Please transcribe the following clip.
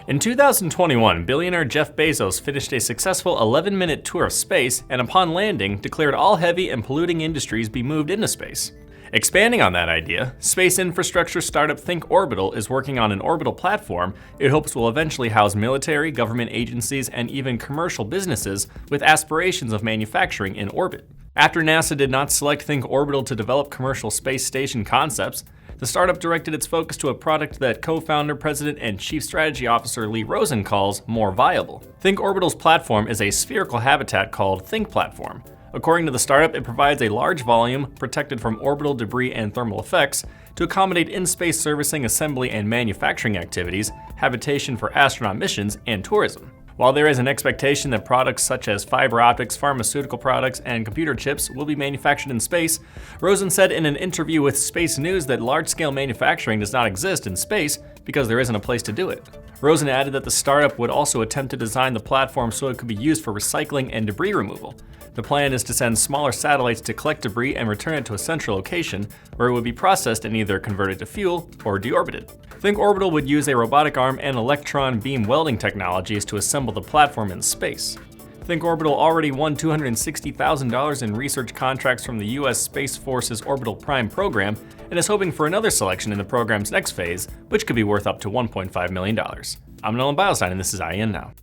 In 2021, billionaire Jeff Bezos finished a successful 11-minute tour of space and upon landing declared all heavy and polluting industries be moved into space. Expanding on that idea, space infrastructure startup ThinkOrbital is working on an orbital platform it hopes will eventually house military, government agencies, and even commercial businesses with aspirations of manufacturing in orbit. After NASA did not select ThinkOrbital to develop commercial space station concepts, the startup directed its focus to a product that co-founder, president, and chief strategy officer Lee Rosen calls more viable. ThinkOrbital's platform is a spherical habitat called ThinkPlatform. According to the startup, it provides a large volume, protected from orbital debris and thermal effects, to accommodate in-space servicing, assembly, and manufacturing activities, habitation for astronaut missions, and tourism. While there is an expectation that products such as fiber optics, pharmaceutical products, and computer chips will be manufactured in space, Rosen said in an interview with Space News that large-scale manufacturing does not exist in space because there isn't a place to do it. Rosen added that the startup would also attempt to design the platform so it could be used for recycling and debris removal. The plan is to send smaller satellites to collect debris and return it to a central location where it would be processed and either converted to fuel or deorbited. ThinkOrbital would use a robotic arm and electron beam welding technologies to assemble the platform in space. ThinkOrbital already won $260,000 in research contracts from the US Space Force's Orbital Prime program and is hoping for another selection in the program's next phase, which could be worth up to $1.5 million. I'm Nolan Beilstein, and this is IEN Now.